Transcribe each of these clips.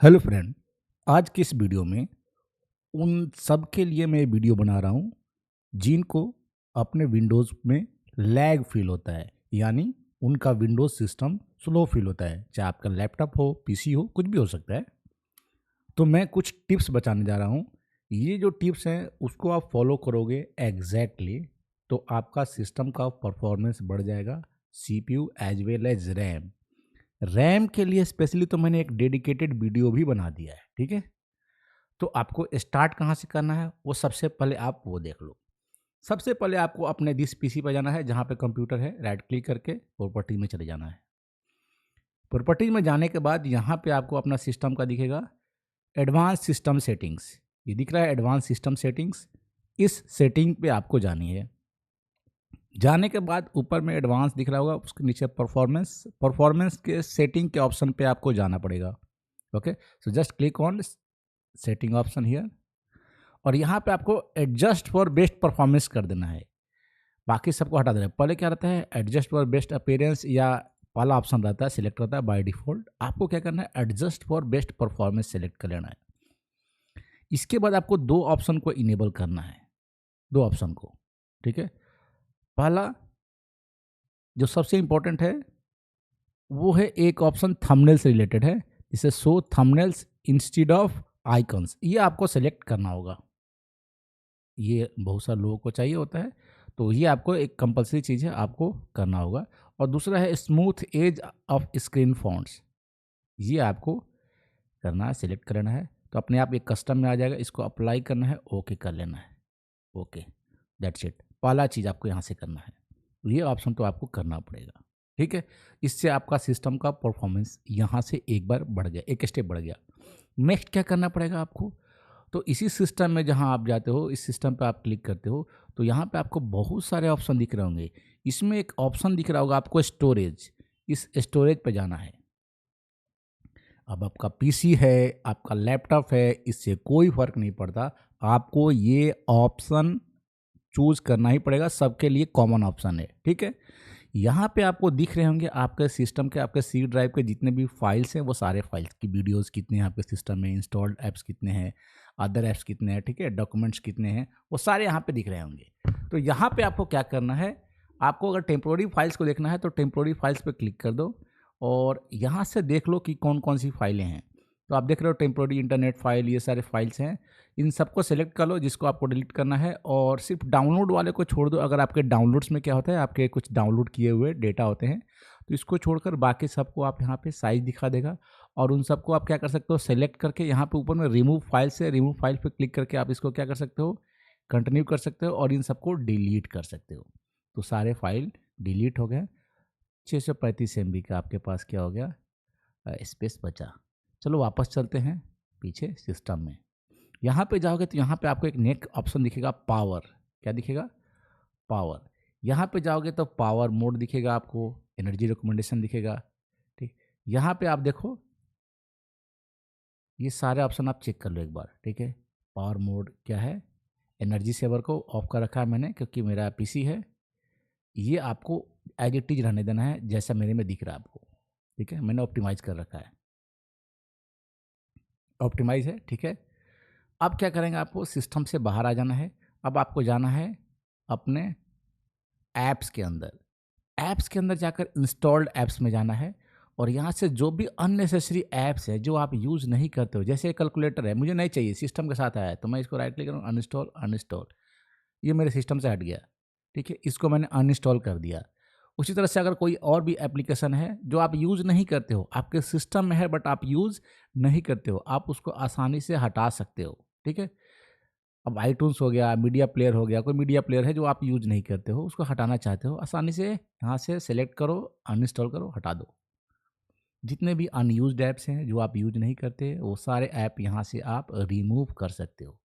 Hello friend. आज की इस वीडियो में उन सब के लिए मैं वीडियो बना रहा हूँ जिनको अपने विंडोज़ में लैग फील होता है, यानी उनका विंडोज़ सिस्टम स्लो फील होता है, चाहे आपका लैपटॉप हो, पीसी हो, कुछ भी हो सकता है। तो मैं कुछ टिप्स बताने जा रहा हूँ। ये जो टिप्स हैं उसको आप फॉलो करोगे एग्जैक्टली तो आपका सिस्टम का परफॉर्मेंस बढ़ जाएगा, CPU as well as RAM. RAM के लिए स्पेशली तो मैंने एक डेडिकेटेड वीडियो भी बना दिया है, ठीक है? तो आपको स्टार्ट कहाँ से करना है वो सबसे पहले आप वो देख लो। सबसे पहले आपको अपने दिस पीसी पर जाना है जहाँ पे कंप्यूटर है, राइट क्लिक करके प्रॉपर्टी में चले जाना है। प्रॉपर्टी में जाने के बाद यहाँ पे आपको अपना सिस्टम का दिखेगा एडवांस सिस्टम सेटिंग्स। ये दिख रहा है एडवांस सिस्टम सेटिंग्स। इस सेटिंग पे आपको जानी है। जाने के बाद ऊपर में एडवांस दिख रहा होगा, उसके नीचे परफॉर्मेंस, परफॉर्मेंस के सेटिंग के ऑप्शन पे आपको जाना पड़ेगा। Okay, so just click on setting option here और यहाँ पे आपको एडजस्ट फॉर बेस्ट परफॉर्मेंस कर देना है। बाकी सबको हटा देना है। पहले क्या रहता है, एडजस्ट फॉर बेस्ट अपीयरेंस या पहला ऑप्शन रहता है, सिलेक्ट रहता है बाय डिफॉल्ट। आपको क्या करना है, adjust for best performance select कर लेना है। इसके बाद आपको दो ऑप्शन को इनेबल करना है, दो ऑप्शन को, ठीक है। पहला जो सबसे इंपॉर्टेंट है वो है एक ऑप्शन थंबनेल से रिलेटेड है, जिसे show thumbnails instead of icons. ये आपको सेलेक्ट करना होगा। ये बहुत सारे लोगों को चाहिए होता है, तो ये आपको एक कंपलसरी चीज़ है, आपको करना होगा। और दूसरा है smooth edge of screen fonts. ये आपको करना है, सिलेक्ट कर लेना है, तो अपने आप एक कस्टम में आ जाएगा। इसको अप्लाई करना है, ओके कर लेना है। Okay, that's it. पहला चीज़ आपको यहाँ से करना है, ये ऑप्शन तो आपको करना पड़ेगा, ठीक है। इससे आपका सिस्टम का परफॉर्मेंस यहाँ से एक बार बढ़ गया, एक स्टेप बढ़ गया। नेक्स्ट क्या करना पड़ेगा आपको, तो इसी सिस्टम में जहाँ आप जाते हो, इस सिस्टम पे आप क्लिक करते हो, तो यहाँ पे आपको बहुत सारे ऑप्शन दिख रहे होंगे। इसमें एक ऑप्शन दिख रहा होगा आपको स्टोरेज। इस स्टोरेज पे जाना है। अब आपका पीसी है, आपका लैपटॉप है, इससे कोई फ़र्क नहीं पड़ता। आपको ये ऑप्शन चूज़ करना ही पड़ेगा, सबके लिए कॉमन ऑप्शन है, ठीक है। यहाँ पे आपको दिख रहे होंगे आपके सिस्टम के, आपके सी ड्राइव के जितने भी फाइल्स हैं, वो सारे फाइल्स की वीडियोस कितने हैं आपके सिस्टम में, इंस्टॉल्ड ऐप्स कितने हैं, अदर ऐप्स कितने हैं, ठीक है, डॉक्यूमेंट्स कितने हैं, वो सारे यहाँ पे दिख रहे होंगे। तो यहाँ पे आपको क्या करना है, आपको अगर टेम्प्रोरी फाइल्स को देखना है तो टेम्प्रोरी फाइल्स पे क्लिक कर दो और यहाँ से देख लो कि कौन कौन सी फाइलें हैं। तो आप देख रहे हो टेम्प्रोरी इंटरनेट फाइल, ये सारे फाइल्स हैं। इन सबको सेलेक्ट कर लो जिसको आपको डिलीट करना है और सिर्फ डाउनलोड वाले को छोड़ दो। अगर आपके डाउनलोड्स में क्या होता है, आपके कुछ डाउनलोड किए हुए डेटा होते हैं, तो इसको छोड़कर बाकी सबको आप यहाँ पे साइज दिखा देगा। और उन सबको आप क्या कर सकते हो, सेलेक्ट करके यहाँ पे ऊपर में रिमूव फाइल से रिमूव फाइल पे क्लिक करके आप इसको क्या कर सकते हो, कंटिन्यू कर सकते हो और इन सबको डिलीट कर सकते हो। तो सारे फाइल डिलीट हो गए। 635 MB का आपके पास क्या हो गया, स्पेस बचा। चलो वापस चलते हैं पीछे सिस्टम में। यहाँ पे जाओगे तो यहाँ पे आपको एक नेक्स्ट ऑप्शन दिखेगा, पावर। क्या दिखेगा, पावर। यहाँ पे जाओगे तो पावर मोड दिखेगा आपको, एनर्जी रिकमेंडेशन दिखेगा, ठीक। यहाँ पे आप देखो, ये सारे ऑप्शन आप चेक कर लो एक बार, ठीक है। पावर मोड क्या है, एनर्जी सेवर को ऑफ कर रखा है मैंने क्योंकि मेरा पीसी है। ये आपको एज इट इज रहने देना है जैसा मेरे में दिख रहा है आपको, ठीक है। मैंने ऑप्टिमाइज कर रखा है, ऑप्टिमाइज है, ठीक है। अब क्या करेंगे, आपको सिस्टम से बाहर आ जाना है। अब आपको जाना है अपने ऐप्स के अंदर। ऐप्स के अंदर जाकर इंस्टॉल्ड ऐप्स में जाना है और यहाँ से जो भी अननेसेसरी ऐप्स है जो आप यूज़ नहीं करते हो, जैसे कैलकुलेटर है, मुझे नहीं चाहिए, सिस्टम के साथ आया है, तो मैं इसको राइट क्लिक करूँ, अनइंस्टॉल, अनइंस्टॉल। ये मेरे सिस्टम से हट गया, ठीक है। इसको मैंने अनइंस्टॉल कर दिया। उसी तरह से अगर कोई और भी एप्लीकेशन है जो आप यूज़ नहीं करते हो, आपके सिस्टम में है बट आप यूज़ नहीं करते हो, आप उसको आसानी से हटा सकते हो, ठीक है। अब आईटून्स हो गया, मीडिया प्लेयर हो गया, कोई मीडिया प्लेयर है जो आप यूज़ नहीं करते हो, उसको हटाना चाहते हो, आसानी से यहाँ से सेलेक्ट करो, अनइंस्टॉल करो, हटा दो। जितने भी अनयूज्ड ऐप्स हैं जो आप यूज़ नहीं करते, वो सारे ऐप यहाँ से आप रिमूव कर सकते हो।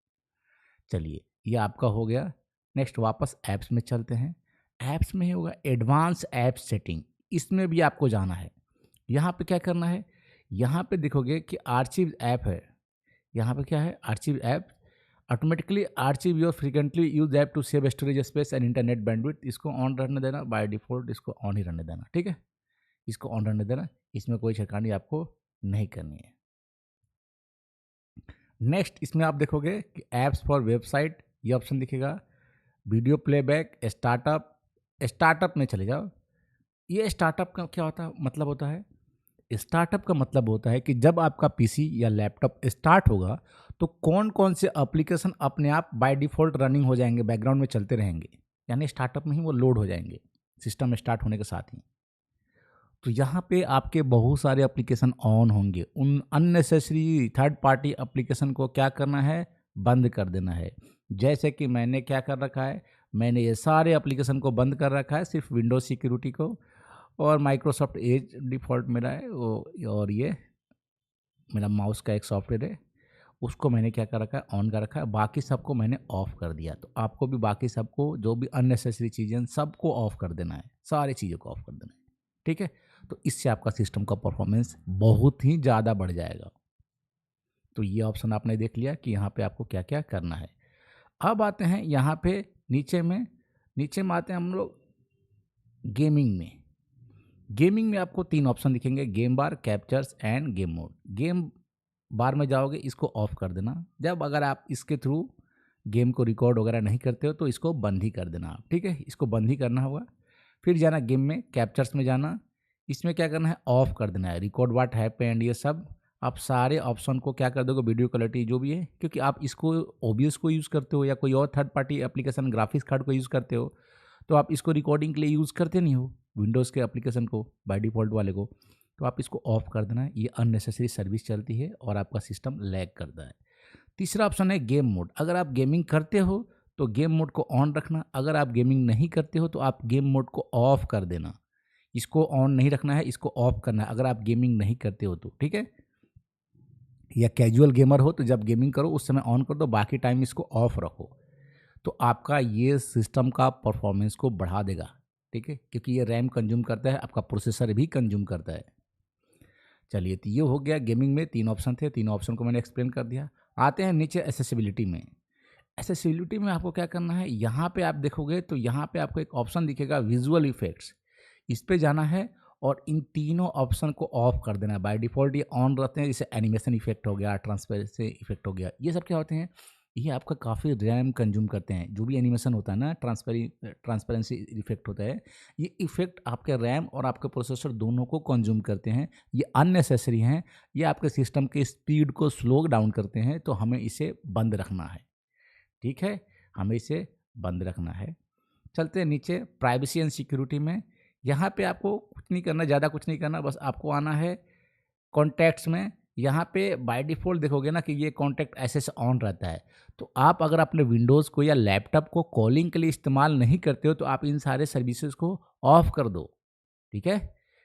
चलिए, ये आपका हो गया। नेक्स्ट वापस ऐप्स में चलते हैं। ऐप्स में होगा एडवांस ऐप सेटिंग, इसमें भी आपको जाना है। यहाँ पे क्या करना है, यहाँ पे देखोगे कि आर्चिव ऐप है। यहाँ पे क्या है, archive app, automatically archive your frequently use app to save storage space and internet bandwidth. इसको ऑन रहने देना, बाय डिफॉल्ट इसको ऑन ही रहने देना, ठीक है। इसको ऑन रहने देना, इसमें कोई छेड़खानी आपको नहीं करनी है। नेक्स्ट इसमें आप देखोगे कि ऐप्स फॉर वेबसाइट ये ऑप्शन दिखेगा, वीडियो प्लेबैक, स्टार्टअप में चले जाओ। ये स्टार्टअप का क्या होता है, मतलब होता है, स्टार्टअप का मतलब होता है कि जब आपका पीसी या लैपटॉप स्टार्ट होगा तो कौन कौन से एप्लीकेशन अपने आप बाय डिफ़ॉल्ट रनिंग हो जाएंगे, बैकग्राउंड में चलते रहेंगे, यानी स्टार्टअप में ही वो लोड हो जाएंगे सिस्टम स्टार्ट होने के साथ ही। तो यहाँ पे आपके बहुत सारे एप्लीकेशन ऑन होंगे, उन अननेसेसरी थर्ड पार्टी एप्लीकेशन को क्या करना है, बंद कर देना है। जैसे कि मैंने क्या कर रखा है, मैंने ये सारे एप्लीकेशन को बंद कर रखा है, सिर्फ विंडोज सिक्योरिटी को और माइक्रोसॉफ्ट एज डिफ़ॉल्ट मेरा है वो, और ये मेरा माउस का एक सॉफ्टवेयर है, उसको मैंने क्या कर रखा है, ऑन कर रखा है। बाकी सबको मैंने ऑफ़ कर दिया। तो आपको भी बाकी सबको, जो भी अननेसेसरी चीज़ें हैं सबको ऑफ़ कर देना है, सारी चीज़ों को ऑफ़ कर देना है। ठीक है? तो इससे आपका सिस्टम का परफॉर्मेंस बहुत ही ज़्यादा बढ़ जाएगा। तो ये ऑप्शन आपने देख लिया कि यहाँ पे आपको क्या-क्या करना है। अब आते हैं यहाँ पे नीचे में आते हैं हम लोग गेमिंग में। गेमिंग में आपको 3 ऑप्शन दिखेंगे, game bar, captures and game mode. Game bar में जाओगे, इसको ऑफ कर देना। जब अगर आप इसके थ्रू गेम को रिकॉर्ड वगैरह नहीं करते हो तो इसको बंद ही कर देना आप, ठीक है? इसको बंद ही करना होगा। फिर जाना गेम में, कैप्चर्स में जाना, इसमें क्या करना है, ऑफ कर देना है। रिकॉर्ड व्हाट हैपेंड ये सब आप सारे ऑप्शन को क्या कर दोगे, वीडियो क्वालिटी जो भी है, क्योंकि आप इसको ओबीएस को यूज़ करते हो या कोई और third party application graphics card को यूज़ करते हो, तो आप इसको रिकॉर्डिंग के लिए यूज़ करते नहीं हो विंडोज़ के एप्लीकेशन को, बाय डिफ़ॉल्ट वाले को। तो आप इसको ऑफ कर देना है, ये अननेसेसरी सर्विस चलती है और आपका सिस्टम लैग करता है। तीसरा ऑप्शन है गेम मोड। अगर आप गेमिंग करते हो तो गेम मोड को ऑन रखना, अगर आप गेमिंग नहीं करते हो तो आप गेम मोड को ऑफ कर देना। इसको ऑन नहीं रखना है, इसको ऑफ करना है अगर आप गेमिंग नहीं करते हो तो, ठीक है? या कैजुअल गेमर हो तो जब गेमिंग करो उस समय ऑन कर दो, बाकी टाइम इसको ऑफ रखो। तो आपका ये सिस्टम का परफॉर्मेंस को बढ़ा देगा, ठीक है? क्योंकि ये रैम कंज्यूम करता है, आपका प्रोसेसर भी कंज्यूम करता है। चलिए, तो ये हो गया गेमिंग में 3 ऑप्शन थे, तीनों ऑप्शन को मैंने एक्सप्लेन कर दिया। आते हैं नीचे एक्सेसिबिलिटी में। एक्सेसिबिलिटी में आपको क्या करना है, यहाँ पे आप देखोगे तो यहाँ पे आपको एक ऑप्शन दिखेगा विजुअल इफेक्ट्स, इस पे जाना है और इन तीनों ऑप्शन को ऑफ कर देना है। बाय डिफ़ॉल्ट ये ऑन रहते हैं, जैसे एनिमेशन इफेक्ट हो गया, ट्रांसपेरेंसी इफेक्ट हो गया, ये सब क्या होते हैं, ये आपका काफ़ी रैम कंज्यूम करते हैं। जो भी एनिमेशन होता है ना, ट्रांसपेरेंसी इफेक्ट होता है, ये इफेक्ट आपके रैम और आपके प्रोसेसर दोनों को कंज्यूम करते हैं। ये अननेसेसरी हैं, ये आपके सिस्टम के स्पीड को स्लो डाउन करते हैं, तो हमें इसे बंद रखना है, ठीक है? हमें इसे बंद रखना है। चलते हैं नीचे प्राइवेसी एंड सिक्योरिटी में। यहाँ पे आपको कुछ नहीं करना, ज़्यादा कुछ नहीं करना, बस आपको आना है कॉन्टैक्ट्स में। यहाँ पे बाय डिफ़ॉल्ट देखोगे ना कि ये कॉन्टैक्ट ऐसे से ऑन रहता है। तो आप अगर अपने विंडोज़ को या लैपटॉप को कॉलिंग के लिए इस्तेमाल नहीं करते हो तो आप इन सारे सर्विसेज़ को ऑफ़ कर दो, ठीक है?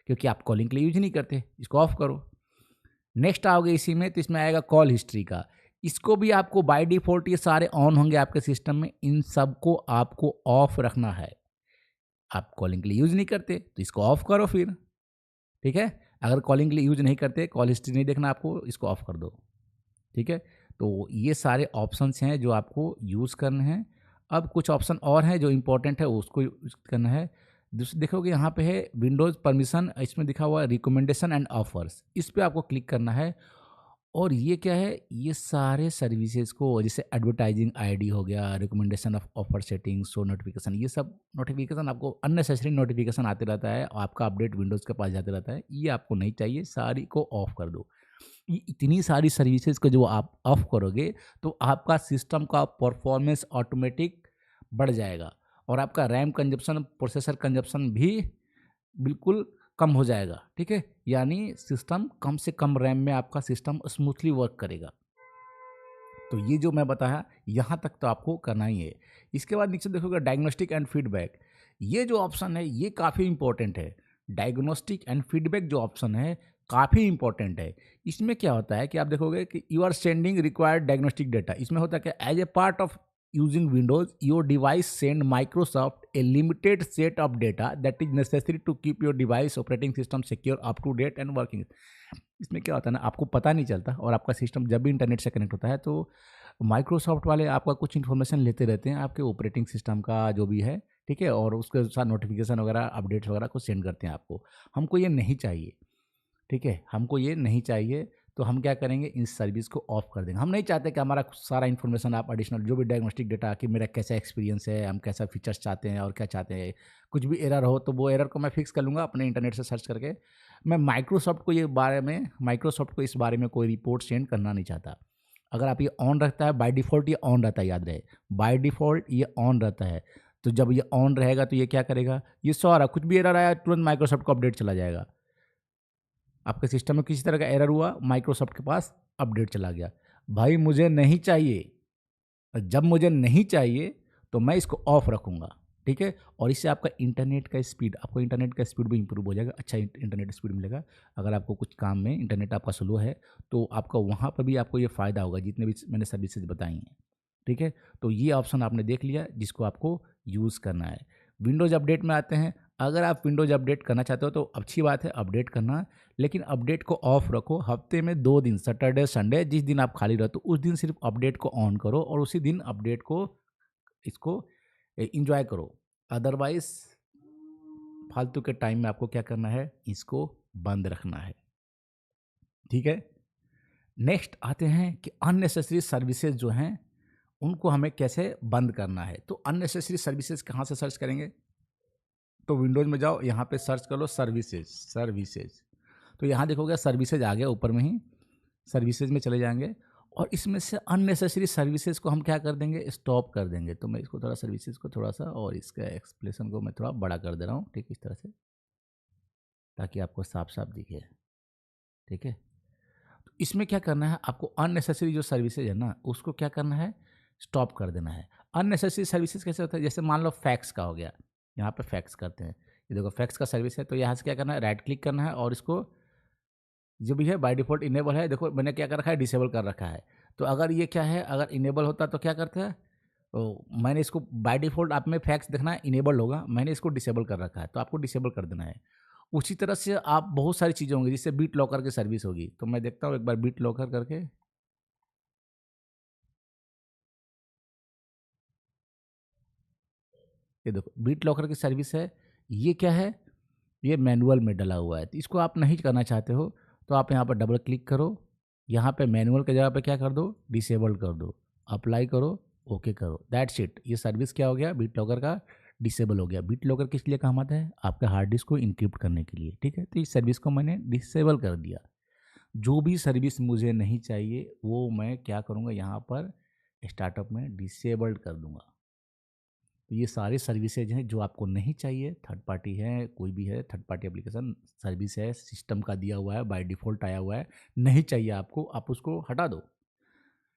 क्योंकि आप कॉलिंग के लिए यूज़ नहीं करते, इसको ऑफ़ करो। नेक्स्ट आओगे इसी में, तो इसमें आएगा कॉल हिस्ट्री का। इसको भी आपको बाय डिफ़ॉल्ट ये सारे ऑन होंगे आपके सिस्टम में, इन सबको आपको ऑफ़ रखना है। आप कॉलिंग के लिए यूज़ नहीं करते तो इसको ऑफ़ करो फिर, ठीक है? अगर कॉलिंग के लिए यूज़ नहीं करते, कॉल हिस्ट्री नहीं देखना आपको, इसको ऑफ़ कर दो, ठीक है? तो ये सारे ऑप्शंस हैं जो आपको यूज़ करने हैं। अब कुछ ऑप्शन और हैं जो इम्पोर्टेंट है, उसको यूज़ करना है। दूसरे देखोगे यहाँ पे है विंडोज़ परमिशन, इसमें लिखा हुआ है रिकमेंडेशन एंड ऑफर्स, इस पे आपको क्लिक करना है। और ये क्या है, ये सारे सर्विसेज को, जैसे एडवर्टाइजिंग आईडी हो गया, recommendation of offer setting, show notification, ये सब नोटिफिकेशन आपको अननेसेसरी नोटिफिकेशन आते रहता है और आपका अपडेट विंडोज़ के पास जाते रहता है, ये आपको नहीं चाहिए, सारी को ऑफ कर दो। ये इतनी सारी सर्विसेज को जो आप ऑफ करोगे तो आपका सिस्टम का परफॉर्मेंस ऑटोमेटिक बढ़ जाएगा और आपका रैम कंजप्शन, प्रोसेसर कंजप्शन भी बिल्कुल कम हो जाएगा, ठीक है? यानी सिस्टम कम से कम रैम में आपका सिस्टम स्मूथली वर्क करेगा। तो ये जो मैं बताया, यहाँ तक तो आपको करना ही है। इसके बाद नीचे देखोगे डायग्नोस्टिक एंड फीडबैक, ये जो ऑप्शन है ये काफ़ी इंपॉर्टेंट है। डायग्नोस्टिक एंड फीडबैक जो ऑप्शन है काफ़ी इंपॉर्टेंट है। इसमें क्या होता है कि आप देखोगे कि you are sending required diagnostic data, इसमें होता है कि as a part of using Windows, your device send Microsoft a limited set of data that is necessary to keep your device operating system secure, up to date and working. इसमें क्या होता है ना, आपको पता नहीं चलता और आपका सिस्टम जब भी इंटरनेट से कनेक्ट होता है तो माइक्रोसॉफ्ट वाले आपका कुछ इन्फॉर्मेशन लेते रहते हैं आपके ऑपरेटिंग सिस्टम का जो भी है, ठीक है? और उसके साथ नोटिफिकेशन वगैरह, अपडेट्स वगैरह को सेंड करते हैं आपको। हमको ये नहीं चाहिए, ठीक है? हमको ये नहीं चाहिए। तो हम क्या करेंगे, इस सर्विस को ऑफ कर देंगे। हम नहीं चाहते कि हमारा सारा इन्फॉर्मेशन आप एडिशनल जो भी डायग्नोस्टिक डेटा कि मेरा कैसा एक्सपीरियंस है, हम कैसा फीचर्स चाहते हैं और क्या चाहते हैं, कुछ भी एरर हो तो वो एरर को मैं फिक्स कर लूँगा अपने इंटरनेट से सर्च करके। मैं माइक्रोसॉफ्ट को इस बारे में कोई रिपोर्ट सेंड करना नहीं चाहता। अगर आप ये ऑन रखता है, बाय डिफ़ॉल्ट ये ऑन रहता है, याद रहे, बाय डिफ़ॉल्ट ये ऑन रहता है। तो जब ये ऑन रहेगा तो ये क्या करेगा, ये सारा कुछ भी एरर आया तुरंत माइक्रोसॉफ्ट को अपडेट चला जाएगा। आपके सिस्टम में किसी तरह का एरर हुआ, माइक्रोसॉफ्ट के पास अपडेट चला गया। भाई मुझे नहीं चाहिए, जब मुझे नहीं चाहिए तो मैं इसको ऑफ रखूँगा, ठीक है? और इससे आपको इंटरनेट का स्पीड भी इंप्रूव हो जाएगा, अच्छा इंटरनेट स्पीड मिलेगा। अगर आपको कुछ काम में इंटरनेट आपका स्लो है, तो आपका वहाँ पर भी आपको ये फ़ायदा होगा, जितने भी मैंने सर्विसेज बताई हैं, ठीक है? तो ये ऑप्शन आपने देख लिया जिसको आपको यूज़ करना है। विंडोज़ अपडेट में आते हैं। अगर आप विंडोज़ अपडेट करना चाहते हो तो अच्छी बात है, अपडेट करना, लेकिन अपडेट को ऑफ रखो। हफ्ते में 2 दिन, सैटरडे, संडे, जिस दिन आप खाली रहते हो उस दिन सिर्फ अपडेट को ऑन करो और उसी दिन अपडेट को इसको एन्जॉय करो। अदरवाइज़ फालतू के टाइम में आपको क्या करना है, इसको बंद रखना है, ठीक है? नेक्स्ट आते हैं कि अननेसेसरी सर्विसेज जो हैं, उनको हमें कैसे बंद करना है। तो अननेसेसरी सर्विसेज कहाँ से सर्च करेंगे? तो विंडोज़ में जाओ, यहाँ पे सर्च कर लो सर्विसेज। तो यहाँ देखोगे सर्विसेज आ गया ऊपर में ही, सर्विसेज में चले जाएंगे और इसमें से अननेसेसरी सर्विसेज को हम क्या कर देंगे, स्टॉप कर देंगे। तो मैं इसको थोड़ा सर्विसेज को थोड़ा सा और इसका एक्सप्लेशन को मैं थोड़ा बड़ा कर दे रहा हूँ, ठीक है, इस तरह से, ताकि आपको साफ साफ दिखे, ठीक है? तो इसमें क्या करना है, आपको अननेसेसरी जो सर्विसेज है ना, उसको क्या करना है, स्टॉप कर देना है। अननेसेसरी सर्विसेज कैसे होता है, जैसे मान लो फैक्स का हो गया, यहाँ पे फैक्स करते हैं, ये देखो फैक्स का सर्विस है, तो यहाँ से क्या करना है, राइट क्लिक करना है और इसको जो भी है बाय डिफ़ॉल्ट इनेबल है, देखो मैंने क्या कर रखा है, डिसेबल कर रखा है। तो अगर ये क्या है, अगर इनेबल होता तो क्या करते हैं, तो मैंने इसको बाय डिफ़ॉल्ट आप में फैक्स देखना है इनेबल होगा, मैंने इसको डिसेबल कर रखा है, तो आपको डिसेबल कर देना है। उसी तरह से आप बहुत सारी चीज़ें होंगी, जिससे बीट लॉकर की सर्विस होगी, तो मैं देखता हूँ एक बार बीट लॉकर करके। ये देखो बीट लॉकर की सर्विस है, ये क्या है, ये मैनुअल में डला हुआ है, तो इसको आप नहीं करना चाहते हो तो आप यहाँ पर डबल क्लिक करो, यहाँ पे मैनुअल की जगह पे क्या कर दो, डिसेबल कर दो, अप्लाई करो, ओके करो, दैट्स इट। ये सर्विस क्या हो गया, बीट लॉकर का डिसेबल हो गया। बीट लॉकर किस लिए काम आता है, आपके हार्ड डिस्क को इनक्रिप्ट करने के लिए, ठीक है? तो इस सर्विस को मैंने डिसेबल कर दिया। जो भी सर्विस मुझे नहीं चाहिए वो मैं क्या करूँगा, यहाँ पर स्टार्टअप में डिसेबल्ड कर दूंगा। तो ये सारे सर्विसेज हैं जो आपको नहीं चाहिए, थर्ड पार्टी है, कोई भी है, थर्ड पार्टी एप्लीकेशन सर्विस है, सिस्टम का दिया हुआ है, बाय डिफ़ॉल्ट आया हुआ है, नहीं चाहिए आपको, आप उसको हटा दो,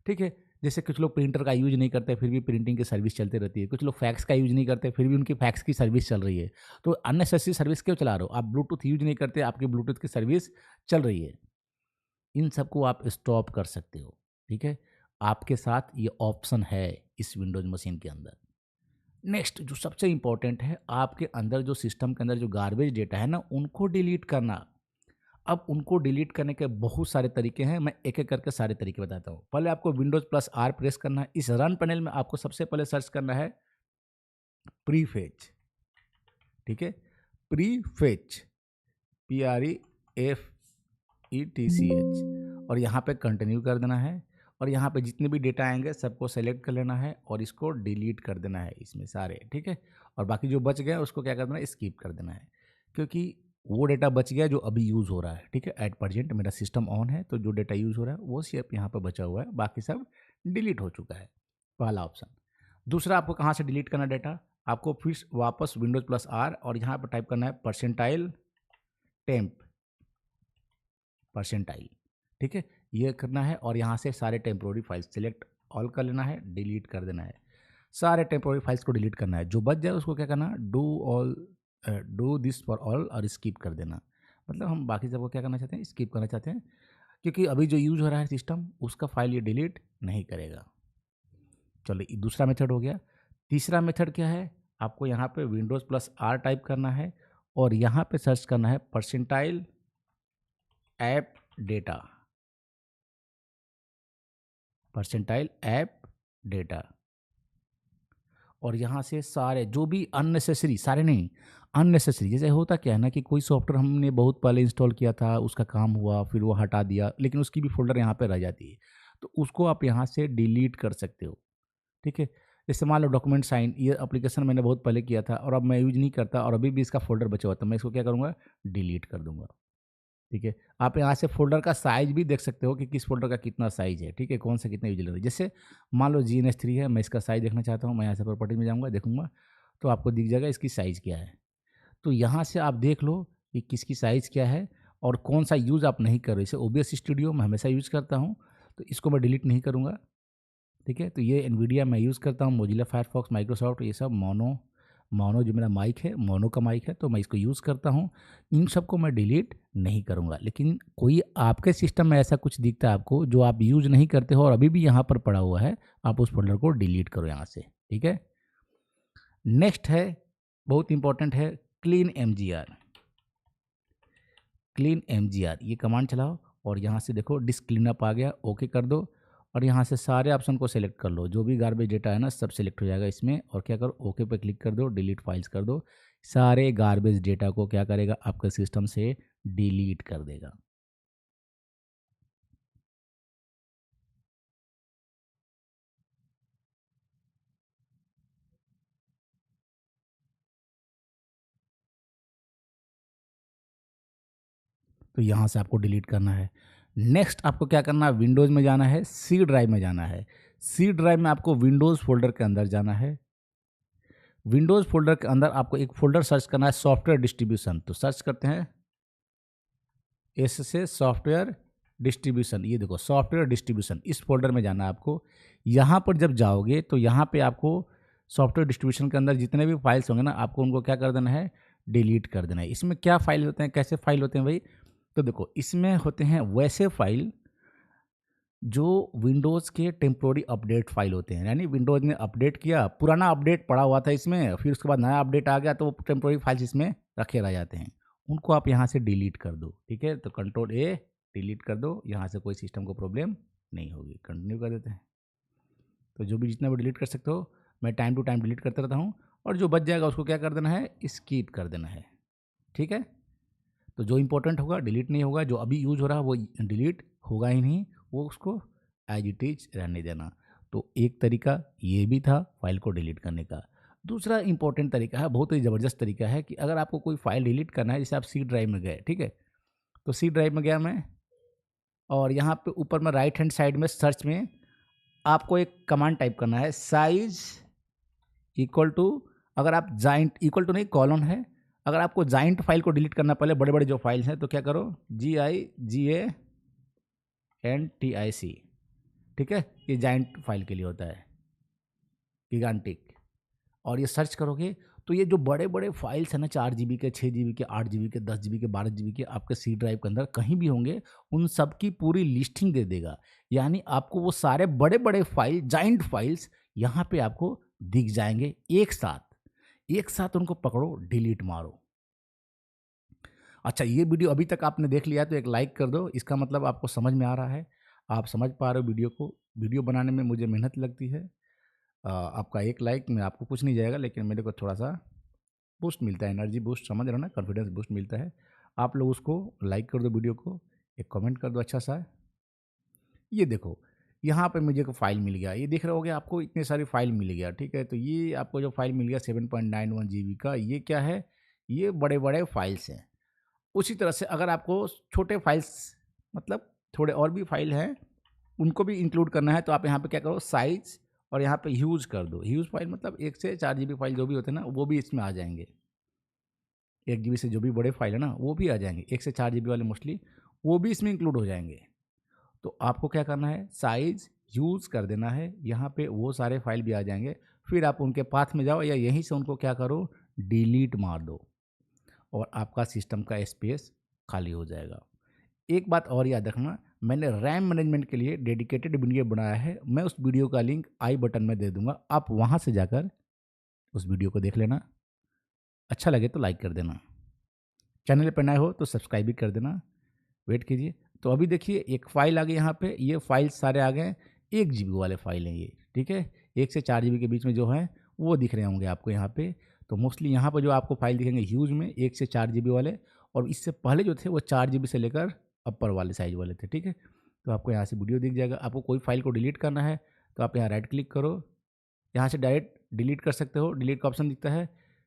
ठीक है? जैसे कुछ लोग प्रिंटर का यूज़ नहीं करते फिर भी प्रिंटिंग की सर्विस चलती रहती है, कुछ लोग फैक्स का यूज़ नहीं करते फिर भी उनकी फैक्स की सर्विस चल रही है। तो अननेसेसरी सर्विस क्यों चला रहे हो? आप ब्लूटूथ यूज़ नहीं करते, आपकी ब्लूटूथ की सर्विस चल रही है। इन सबको आप स्टॉप कर सकते हो, ठीक है? आपके साथ ये ऑप्शन है इस विंडोज़ मशीन के अंदर। नेक्स्ट जो सबसे इम्पोर्टेंट है, आपके अंदर जो सिस्टम के अंदर जो गार्बेज डेटा है ना, उनको डिलीट करना। अब उनको डिलीट करने के बहुत सारे तरीके हैं, मैं एक एक करके सारे तरीके बताता हूँ। पहले आपको विंडोज़ प्लस आर प्रेस करना है। इस रन पैनल में आपको सबसे पहले सर्च करना है प्रीफेच, ठीक है? प्रीफेच, PREFETCH, और यहाँ पे कंटिन्यू कर देना है और यहाँ पे जितने भी डेटा आएंगे सबको सेलेक्ट कर लेना है और इसको डिलीट कर देना है इसमें सारे, ठीक है? और बाकी जो बच गया उसको क्या कर देना है, स्किप कर देना है, क्योंकि वो डेटा बच गया जो अभी यूज़ हो रहा है, ठीक है? एट प्रेजेंट मेरा सिस्टम ऑन है तो जो डेटा यूज़ हो रहा है वो सिर्फ यहाँ पर बचा हुआ है, बाकी सब डिलीट हो चुका है, पहला ऑप्शन। दूसरा, आपको कहाँ से डिलीट करना डेटा, आपको फिर वापस विंडोज़ प्लस आर और यहाँ पर टाइप करना है परसेंटाइल टेम्प, परसेंटाइल, ठीक है? ये करना है और यहाँ से सारे टेम्पोररी फाइल्स सेलेक्ट ऑल कर लेना है, डिलीट कर देना है। सारे टेम्पोररी फाइल्स को डिलीट करना है, जो बच जाए उसको क्या करना, डू दिस फॉर ऑल और स्किप कर देना। मतलब हम बाकी सबको क्या करना चाहते हैं, स्किप करना चाहते हैं, क्योंकि अभी जो यूज़ हो रहा है सिस्टम उसका फाइल ये डिलीट नहीं करेगा। चलो ये दूसरा मेथड हो गया। तीसरा मेथड क्या है, आपको यहाँ पे विंडोज़ प्लस आर टाइप करना है और यहाँ पे सर्च करना है percentile app data, percentile app data, और यहाँ से सारे जो भी अननेसेसरी, सारे नहीं, अननेसेसरी, जैसे होता क्या है ना कि कोई सॉफ्टवेयर हमने बहुत पहले इंस्टॉल किया था, उसका काम हुआ, फिर वो हटा दिया, लेकिन उसकी भी फ़ोल्डर यहाँ पे रह जाती है। तो उसको आप यहाँ से डिलीट कर सकते हो, ठीक है? जैसे मान लो डॉक्यूमेंट साइन, ये एप्लीकेशन मैंने बहुत पहले किया था और अब मैं यूज़ नहीं करता और अभी भी इसका फ़ोल्डर बचा हुआ है, तो मैं इसको क्या करूँगा, डिलीट कर दूँगा, ठीक है? आप यहाँ से फ़ोल्डर का साइज़ भी देख सकते हो कि किस फ़ोल्डर का कितना साइज़ है, ठीक है? कौन सा कितना यूज़ है। जैसे मान लो GNS3 है, मैं इसका साइज़ देखना चाहता हूँ, मैं यहाँ से प्रॉपर्टी में जाऊँगा, देखूँगा, तो आपको दिख जाएगा इसकी साइज़ क्या है। तो यहाँ से आप देख लो कि किसकी साइज़ क्या है और कौन-सा यूज़ आप नहीं कर रहे हो। जैसे OBS स्टूडियो मैं हमेशा यूज़ करता हूँ, तो इसको मैं डिलीट नहीं करूँगा, ठीक है? तो ये एनवीडिया मैं यूज़ करता हूँ, मोज़िला फायरफॉक्स, माइक्रोसॉफ्ट, ये सब मोनो, मोनो जो मेरा माइक है, मोनो का माइक है, तो मैं इसको यूज़ करता हूँ। इन सबको मैं डिलीट नहीं करूँगा। लेकिन कोई आपके सिस्टम में ऐसा कुछ दिखता है आपको जो आप यूज़ नहीं करते हो और अभी भी यहाँ पर पड़ा हुआ है, आप उस फ़ोल्डर को डिलीट करो यहाँ से, ठीक है? नेक्स्ट है, बहुत इंपॉर्टेंट है, क्लीन एमजीआर। क्लीन एमजीआर ये कमांड चलाओ और यहाँ से देखो डिस्क क्लीनअप आ गया, ओके कर दो और यहाँ से सारे ऑप्शन को सेलेक्ट कर लो, जो भी गार्बेज डेटा है ना सब सेलेक्ट हो जाएगा इसमें, और क्या करो, ओके पे क्लिक कर दो, डिलीट फाइल्स कर दो। सारे गार्बेज डेटा को क्या करेगा, आपके सिस्टम से डिलीट कर देगा। तो यहाँ से आपको डिलीट करना है। नेक्स्ट आपको क्या करना है, विंडोज़ में जाना है, सी ड्राइव में जाना है। सी ड्राइव में आपको विंडोज़ फोल्डर के अंदर जाना है। विंडोज़ फोल्डर के अंदर आपको एक फोल्डर सर्च करना है, सॉफ्टवेयर डिस्ट्रीब्यूशन। तो सर्च करते हैं एस से सॉफ्टवेयर डिस्ट्रीब्यूशन, ये देखो सॉफ्टवेयर डिस्ट्रीब्यूशन, इस फोल्डर में जाना है आपको। यहाँ पर जब जाओगे तो यहाँ पे आपको सॉफ्टवेयर डिस्ट्रीब्यूशन के अंदर जितने भी फाइल्स होंगे ना, आपको उनको क्या कर देना है, डिलीट कर देना है। इसमें क्या फाइल होते हैं, कैसे फाइल होते हैं भाई, तो देखो इसमें होते हैं वैसे फाइल जो विंडोज़ के टेम्पोररी अपडेट फाइल होते हैं, यानी विंडोज़ ने अपडेट किया, पुराना अपडेट पड़ा हुआ था इसमें, फिर उसके बाद नया अपडेट आ गया तो वो टेम्पोररी फाइल्स इसमें रखे रह जाते हैं, उनको आप यहाँ से डिलीट कर दो, ठीक है? तो कंट्रोल ए डिलीट कर दो, यहाँ से कोई सिस्टम को प्रॉब्लम नहीं होगी। कंटिन्यू कर देते हैं। तो जो भी जितना भी डिलीट कर सकते हो, मैं टाइम टू टाइम डिलीट करता रहता हूँ, और जो बच जाएगा उसको क्या कर देना है, स्किप कर देना है, ठीक है? तो जो इंपॉर्टेंट होगा डिलीट नहीं होगा, जो अभी यूज हो रहा है वो डिलीट होगा ही नहीं, वो उसको एज इट इज रहने देना। तो एक तरीका ये भी था फाइल को डिलीट करने का। दूसरा इंपॉर्टेंट तरीका है, बहुत ही ज़बरदस्त तरीका है, कि अगर आपको कोई फाइल डिलीट करना है, जैसे आप सी ड्राइव में गए, ठीक है? तो सी ड्राइव में गया मैं, और यहाँ पे ऊपर में राइट हैंड साइड में सर्च में आपको एक कमांड टाइप करना है, साइज इक्वल टू, अगर आप जाइंट इक्वल टू नहीं, कॉलन है, अगर आपको जाइंट फाइल को डिलीट करना, पहले बड़े बड़े जो फाइल्स हैं, तो क्या करो, GIGANTIC, ठीक है? ये जाइंट फाइल के लिए होता है, गिगांटिक। और ये सर्च करोगे तो ये जो बड़े बड़े फाइल्स हैं ना, 4 GB के, 6 GB के, 8 GB के, 10 GB के, 12 GB के, आपके सी ड्राइव के अंदर कहीं भी होंगे, उन सब की पूरी लिस्टिंग दे देगा। यानी आपको वो सारे बड़े बड़े फाइल, जाइंट फाइल्स यहाँ पे आपको दिख जाएंगे एक साथ। एक साथ उनको पकड़ो, डिलीट मारो। अच्छा, ये वीडियो अभी तक आपने देख लिया है तो एक लाइक कर दो, इसका मतलब आपको समझ में आ रहा है, आप समझ पा रहे हो वीडियो को। वीडियो बनाने में मुझे मेहनत लगती है। आपका एक लाइक में आपको कुछ नहीं जाएगा, लेकिन मेरे को थोड़ा-सा बूस्ट मिलता है, एनर्जी बूस्ट, समझ रहे हो ना, कॉन्फिडेंस बूस्ट मिलता है। आप लोग उसको लाइक कर दो वीडियो को, एक कमेंट कर दो अच्छा-सा। ये देखो, यहाँ पे मुझे एक फ़ाइल मिल गया, ये दिख रहा होगा आपको, इतनी सारी फ़ाइल मिल गया, ठीक है? तो ये आपको जो फ़ाइल मिल गया 7.91 GB का, ये क्या है? ये बड़े-बड़े फाइल्स हैं। उसी तरह से अगर आपको छोटे फाइल्स, मतलब थोड़े और भी फाइल हैं, उनको भी इंक्लूड करना है, तो आप यहाँ पे क्या करो, साइज़, और यहाँ पे ह्यूज कर दो। ह्यूज फाइल मतलब 1 से 4 GB फाइल जो भी होते हैं ना, वो भी इसमें आ जाएँगे। 1 GB से जो भी बड़े फाइल है ना, वो भी आ जाएँगे। 1 से 4 GB वाले मोस्टली वो भी इसमें इंक्लूड हो जाएँगे। तो आपको क्या करना है, साइज़ यूज़ कर देना है, यहाँ पे वो सारे फाइल भी आ जाएँगे। फिर आप उनके पाथ में जाओ या यहीं से उनको क्या करो, डिलीट मार दो, और आपका सिस्टम का स्पेस खाली हो जाएगा। एक बात और याद रखना, मैंने रैम मैनेजमेंट के लिए डेडिकेटेड वीडियो बनाया है, मैं उस वीडियो का लिंक आई बटन में दे दूंगा, आप वहाँ से जाकर उस वीडियो को देख लेना। अच्छा लगे तो लाइक कर देना, चैनल पर नए हो तो सब्सक्राइब भी कर देना। वेट कीजिए। तो अभी देखिए एक फ़ाइल आ गई यहाँ पे, ये फाइल सारे आ गए, 1 GB वाले फाइल हैं ये, ठीक है? 1 से 4 GB के बीच में जो है वो दिख रहे होंगे आपको यहाँ पे। तो मोस्टली यहाँ पर जो आपको फाइल दिखेंगे ह्यूज में 1 से 4 जीबी वाले, और इससे पहले जो थे वो 4 जीबी से लेकर अपर वाले साइज़ वाले थे, ठीक है। तो आपको यहाँ से वीडियो दिख जाएगा। आपको कोई फाइल को डिलीट करना है तो आप यहाँ राइट क्लिक करो, यहाँ से डायरेक्ट डिलीट कर सकते हो। डिलीट का ऑप्शन दिखता है,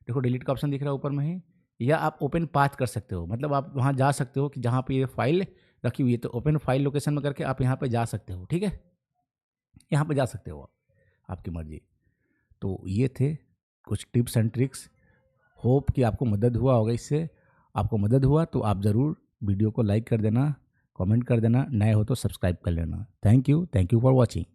देखो डिलीट का ऑप्शन दिख रहा है ऊपर में ही। या आप ओपन पाथ कर सकते हो, मतलब आप वहाँ जा सकते हो कि जहाँ पे ये फाइल रखी हुई है, तो ओपन फाइल लोकेशन में करके आप यहाँ पे जा सकते हो, ठीक है। यहाँ पे जा सकते हो आपकी मर्जी। तो ये थे कुछ टिप्स एंड ट्रिक्स। होप कि आपको मदद हुआ होगा इससे। आपको मदद हुआ तो आप ज़रूर वीडियो को लाइक कर देना, कमेंट कर देना, नए हो तो सब्सक्राइब कर लेना। Thank you for watching.